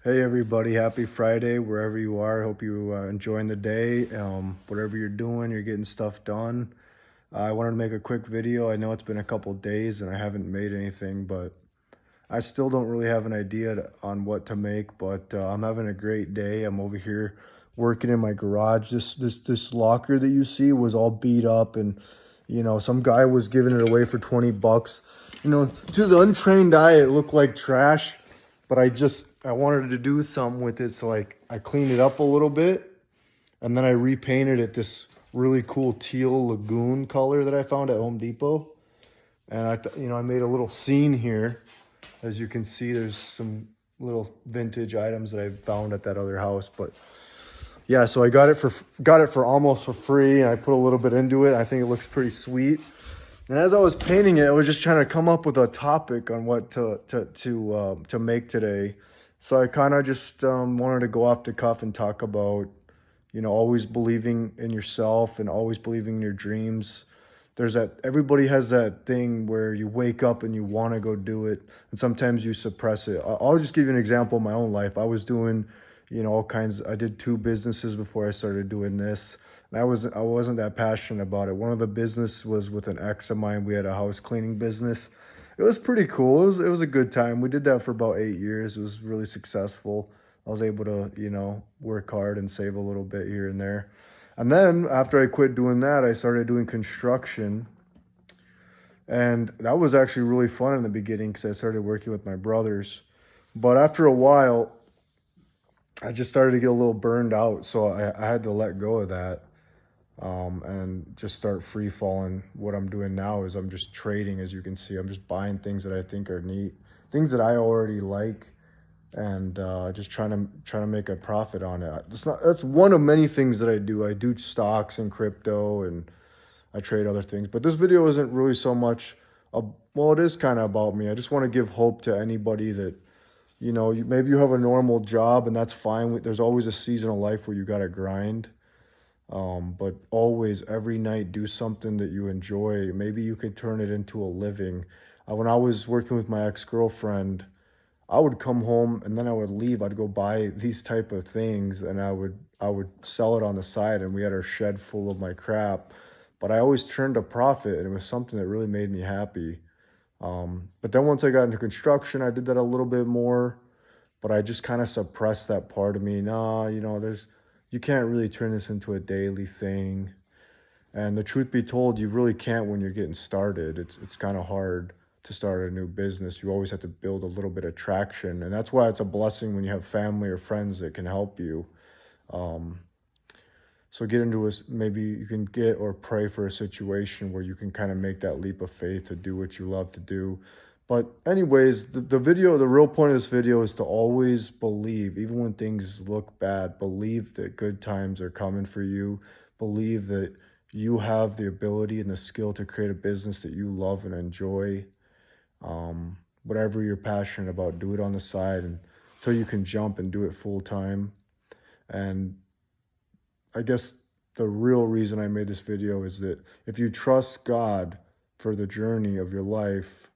Hey everybody, happy Friday wherever you are. Hope you enjoying the day. Whatever you're doing, you're getting stuff done. I wanted to make a quick video. I know it's been a couple days and I haven't made anything, but I still don't really have an idea on what to make. But I'm having a great day. I'm over here working in my garage. This locker that you see was all beat up, and some guy was giving it away for 20 bucks. To the untrained eye, it looked like trash, but I wanted to do something with it, so I cleaned it up a little bit, and then I repainted it this really cool teal lagoon color that I found at Home Depot. And I made a little scene here. As you can see, there's some little vintage items that I found at that other house. But yeah, so I got it for almost for free, and I put a little bit into it. I think it looks pretty sweet. And as I was painting it, I was just trying to come up with a topic on what to make today. So I kind of just wanted to go off the cuff and talk about, always believing in yourself and always believing in your dreams. Everybody has that thing where you wake up and you want to go do it, and sometimes you suppress it. I'll just give you an example of my own life. I was doing, all kinds. I did two businesses before I started doing this. And I wasn't that passionate about it. One of the business was with an ex of mine. We had a house cleaning business. It was pretty cool. It was a good time. We did that for about 8 years. It was really successful. I was able to, work hard and save a little bit here and there. And then after I quit doing that, I started doing construction. And that was actually really fun in the beginning because I started working with my brothers. But after a while, I just started to get a little burned out. So I had to let go of that, and just start free falling. What I'm doing now is I'm just trading. As you can see, I'm just buying things that I think are neat, things that I already like, and just trying to make a profit on it. That's one of many things that I do. I do stocks and crypto, and I trade other things. But this video isn't really so much. Well, it is kind of about me. I just want to give hope to anybody that maybe you have a normal job, and that's fine. There's always a season of life where you got to grind. But always, every night, do something that you enjoy. Maybe you could turn it into a living. When I was working with my ex-girlfriend, I would come home and then I would leave. I'd go buy these type of things, and I would sell it on the side, and we had our shed full of my crap. But I always turned a profit, and it was something that really made me happy. But then once I got into construction, I did that a little bit more, but I just kind of suppressed that part of me. Nah, you can't really turn this into a daily thing. And the truth be told, you really can't when you're getting started. It's kind of hard to start a new business. You always have to build a little bit of traction, and that's why it's a blessing when you have family or friends that can help you. Um, so get into maybe you can get or pray for a situation where you can kind of make that leap of faith to do what you love to do. But anyways, the real point of this video is to always believe, even when things look bad, believe that good times are coming for you. Believe that you have the ability and the skill to create a business that you love and enjoy. Whatever you're passionate about, do it on the side until you can jump and do it full time. And I guess the real reason I made this video is that if you trust God for the journey of your life,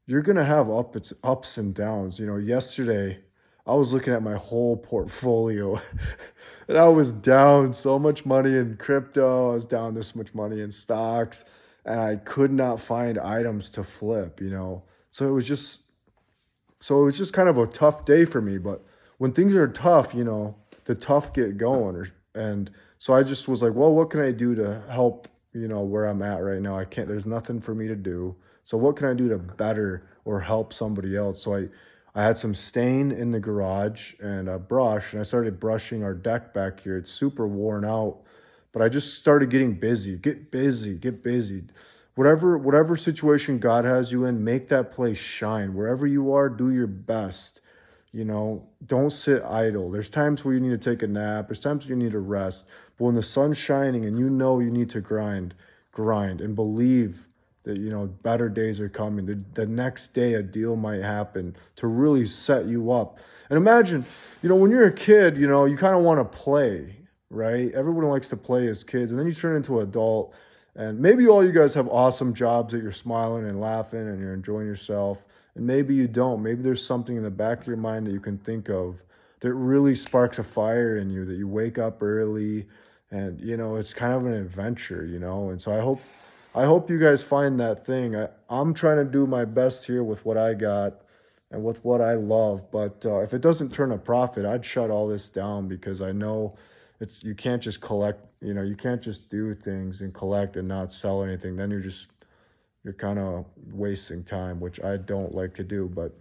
you're going to have ups and downs. Yesterday I was looking at my whole portfolio and I was down so much money in crypto. I was down this much money in stocks, and I could not find items to flip. So it was just kind of a tough day for me. But when things are tough, the tough get going. And so I just was like, well, what can I do to help, where I'm at right now? There's nothing for me to do. So what can I do to better or help somebody else? So I had some stain in the garage and a brush, and I started brushing our deck back here. It's super worn out, but I just started getting busy. Get busy, get busy. Whatever situation God has you in, make that place shine. Wherever you are, do your best. Don't sit idle. There's times where you need to take a nap. There's times where you need to rest. But when the sun's shining and you need to grind and believe that, better days are coming. The next day a deal might happen to really set you up. And imagine, when you're a kid, you kind of want to play, right? Everyone likes to play as kids. And then you turn into an adult. And maybe all you guys have awesome jobs that you're smiling and laughing and you're enjoying yourself and maybe you don't. Maybe there's something in the back of your mind that you can think of that really sparks a fire in you, that you wake up early, and it's kind of an adventure, and so I hope you guys find that thing. I'm trying to do my best here with what I got and with what I love. But if it doesn't turn a profit, I'd shut all this down, because I know you can't just collect, you can't just do things and collect and not sell anything. Then you're kind of wasting time, which I don't like to do. But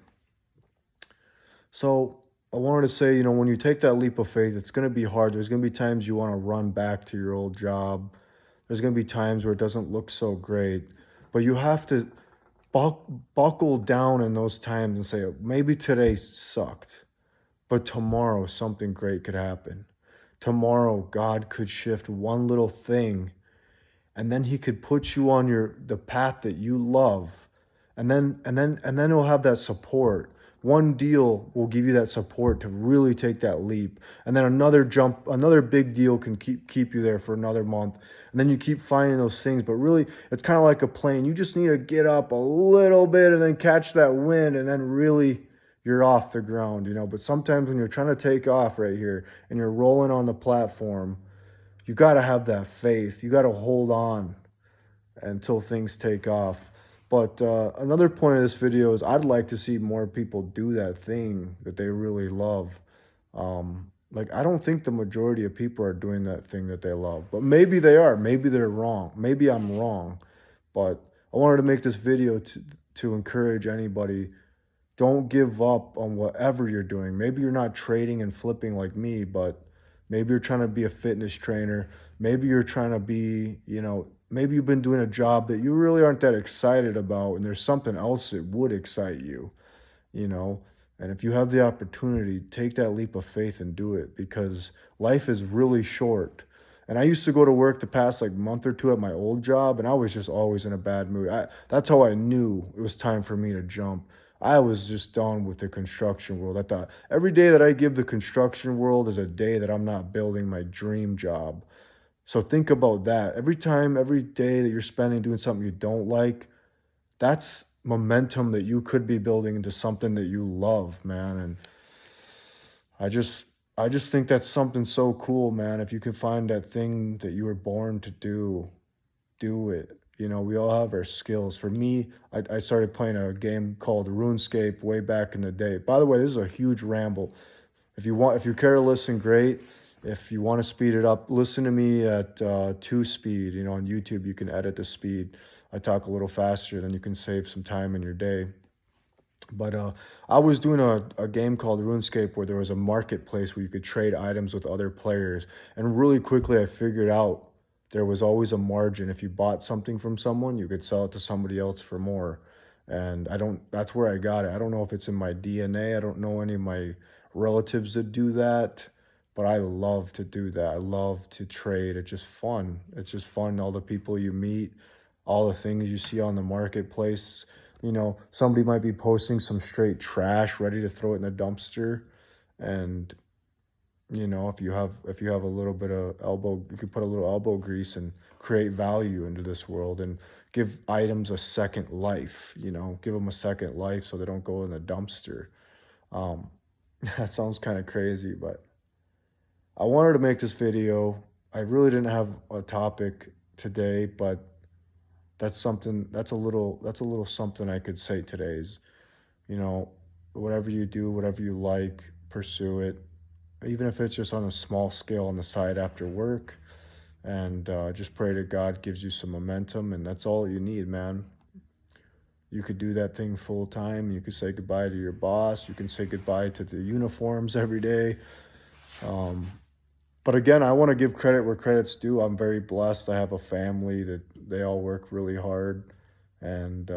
so I wanted to say, when you take that leap of faith, it's going to be hard. There's going to be times you want to run back to your old job. There's going to be times where it doesn't look so great, but you have to buckle down in those times and say, maybe today sucked, but tomorrow something great could happen. Tomorrow, God could shift one little thing, and then he could put you on the path that you love. And then he'll have that support. One deal will give you that support to really take that leap. And then another big deal can keep you there for another month. And then you keep finding those things. But really, it's kind of like a plane. You just need to get up a little bit and then catch that wind, and then really you're off the ground, But sometimes when you're trying to take off right here and you're rolling on the platform, you got to have that faith. You got to hold on until things take off. But another point of this video is I'd like to see more people do that thing that they really love. Like, I don't think the majority of people are doing that thing that they love, but maybe they are. Maybe they're wrong. Maybe I'm wrong. But I wanted to make this video to encourage anybody. Don't give up on whatever you're doing. Maybe you're not trading and flipping like me, but maybe you're trying to be a fitness trainer. Maybe you're trying to be, maybe you've been doing a job that you really aren't that excited about, and there's something else that would excite you, And if you have the opportunity, take that leap of faith and do it, because life is really short. And I used to go to work the past month or two at my old job, and I was just always in a bad mood. That's how I knew it was time for me to jump. I was just done with the construction world. I thought every day that I give the construction world is a day that I'm not building my dream job. So think about that. Every day that you're spending doing something you don't like, that's momentum that you could be building into something that you love, man. And I just think that's something so cool, man. If you can find that thing that you were born to do it. We all have our skills. For me, I started playing a game called RuneScape way back in the day. By the way, this is a huge ramble. If you care to listen, great. If you want to speed it up, listen to me at 2 speed. On YouTube, you can edit the speed. I talk a little faster, then you can save some time in your day. But I was doing a game called RuneScape where there was a marketplace where you could trade items with other players. And really quickly, I figured out there was always a margin. If you bought something from someone, you could sell it to somebody else for more. And that's where I got it. I don't know if it's in my DNA. I don't know any of my relatives that do that. But I love to do that. I love to trade. It's just fun. It's just fun. All the people you meet, all the things you see on the marketplace. Somebody might be posting some straight trash, ready to throw it in a dumpster. And, if you have a little bit of you could put a little elbow grease and create value into this world and give items a second life, give them a second life so they don't go in the dumpster. That sounds kind of crazy, but I wanted to make this video. I really didn't have a topic today, but that's a little something I could say today is, whatever you do, whatever you like, pursue it. Even if it's just on a small scale on the side after work, and just pray that God gives you some momentum, and that's all you need, man. You could do that thing full time. You could say goodbye to your boss. You can say goodbye to the uniforms every day. But again, I want to give credit where credit's due. I'm very blessed. I have a family that they all work really hard, and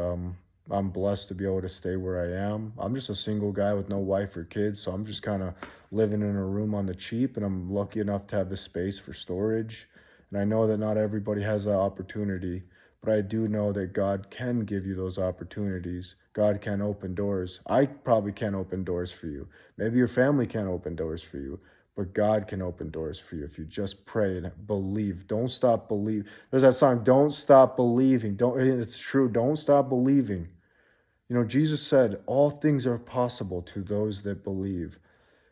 I'm blessed to be able to stay where I am. I'm just a single guy with no wife or kids, so I'm just kind of living in a room on the cheap, and I'm lucky enough to have the space for storage. And I know that not everybody has that opportunity, but I do know that God can give you those opportunities. God can open doors. I probably can't open doors for you. Maybe your family can't open doors for you. But God can open doors for you if you just pray and believe. Don't stop believing. There's that song, Don't Stop Believing. It's true. Don't stop believing. You know, Jesus said, all things are possible to those that believe.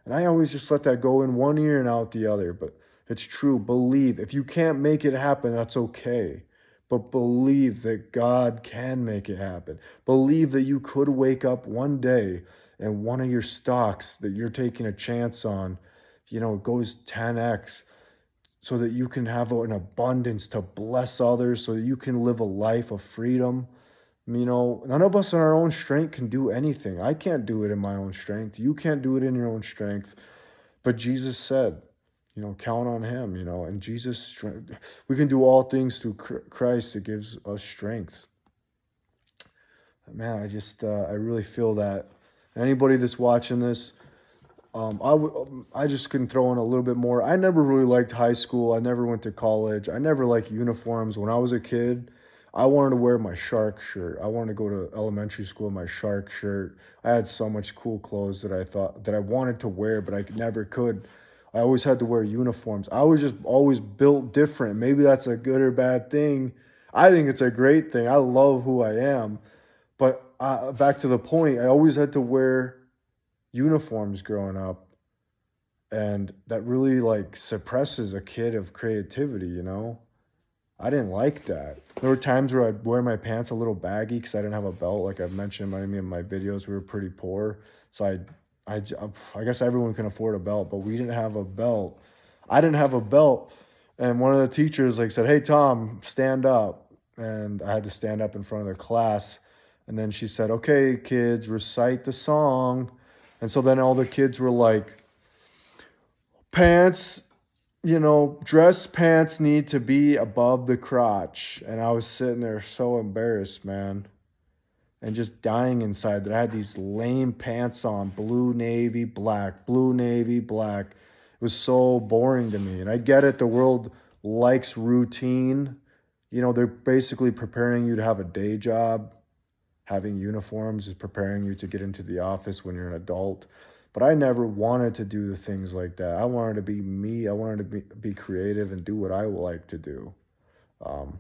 And I always just let that go in one ear and out the other. But it's true. Believe. If you can't make it happen, that's okay. But believe that God can make it happen. Believe that you could wake up one day and one of your stocks that you're taking a chance on, goes 10x, so that you can have an abundance to bless others, so that you can live a life of freedom. None of us in our own strength can do anything. I can't do it in my own strength. You can't do it in your own strength. But Jesus said, count on him, and Jesus, we can do all things through Christ that gives us strength. Man, I really feel that. Anybody that's watching this, I just can throw in a little bit more. I never really liked high school. I never went to college. I never liked uniforms. When I was a kid, I wanted to wear my shark shirt. I wanted to go to elementary school in my shark shirt. I had so much cool clothes that I thought that I wanted to wear, but I never could. I always had to wear uniforms. I was just always built different. Maybe that's a good or bad thing. I think it's a great thing. I love who I am. But back to the point, I always had to wear uniforms growing up. And that really suppresses a kid of creativity. I didn't like that. There were times where I'd wear my pants a little baggy because I didn't have a belt. Like I've mentioned in many of my videos, we were pretty poor. So I guess everyone can afford a belt, but we didn't have a belt. I didn't have a belt. And one of the teachers said, "Hey, Tom, stand up." And I had to stand up in front of the class. And then she said, "Okay, kids, recite the song." And so then all the kids were like, "Pants, dress pants need to be above the crotch." And I was sitting there so embarrassed, man, and just dying inside that I had these lame pants on, blue, navy, black, blue, navy, black. It was so boring to me. And I get it. The world likes routine. They're basically preparing you to have a day job. Having uniforms is preparing you to get into the office when you're an adult. But I never wanted to do the things like that. I wanted to be me. I wanted to be creative and do what I like to do. I'm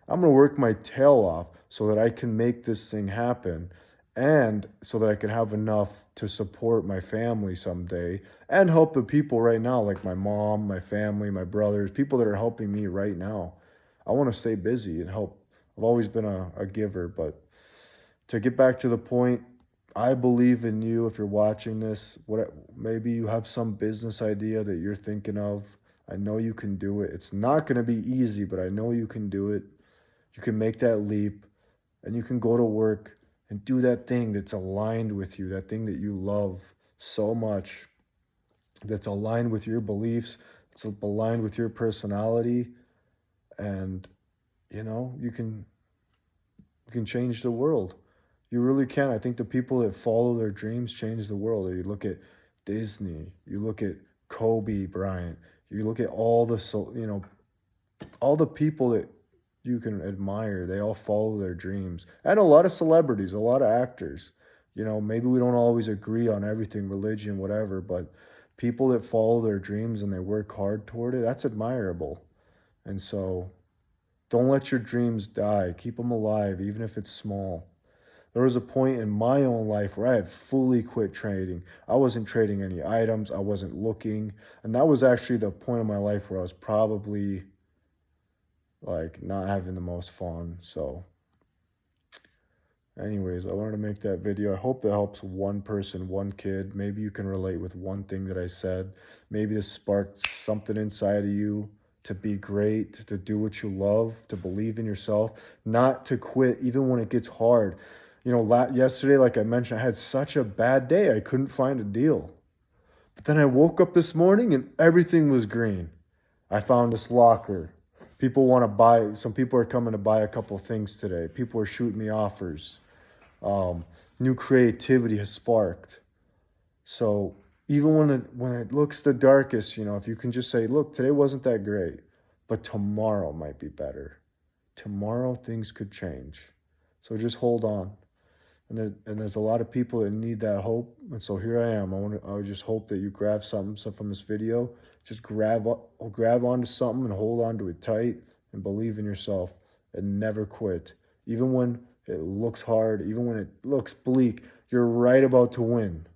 going to work my tail off so that I can make this thing happen, and so that I can have enough to support my family someday and help the people right now, like my mom, my family, my brothers, people that are helping me right now. I want to stay busy and help. I've always been a giver, but to get back to the point, I believe in you. If you're watching this, maybe you have some business idea that you're thinking of. I know you can do it. It's not going to be easy, but I know you can do it. You can make that leap, and you can go to work and do that thing that's aligned with you, that thing that you love so much, that's aligned with your beliefs, that's aligned with your personality, and you can change the world. You really can. I think the people that follow their dreams change the world. You look at Disney, you look at Kobe Bryant, you look at all the people that you can admire. They all follow their dreams. And a lot of celebrities, a lot of actors. Maybe we don't always agree on everything, religion, whatever, but people that follow their dreams and they work hard toward it, that's admirable. And so don't let your dreams die. Keep them alive, even if it's small. There was a point in my own life where I had fully quit trading. I wasn't trading any items. I wasn't looking. And that was actually the point of my life where I was probably not having the most fun. So anyways, I wanted to make that video. I hope that helps one person, one kid. Maybe you can relate with one thing that I said. Maybe this sparked something inside of you to be great, to do what you love, to believe in yourself, not to quit even when it gets hard. Yesterday, like I mentioned, I had such a bad day. I couldn't find a deal. But then I woke up this morning and everything was green. I found this locker. Some people are coming to buy a couple things today. People are shooting me offers. New creativity has sparked. So even when it looks the darkest, if you can just say, look, today wasn't that great, but tomorrow might be better. Tomorrow things could change. So just hold on. And there's a lot of people that need that hope. And so here I am. I just hope that you grab something from this video. Just grab onto something and hold on to it tight and believe in yourself and never quit. Even when It looks hard, even when it looks bleak. You're right about to win.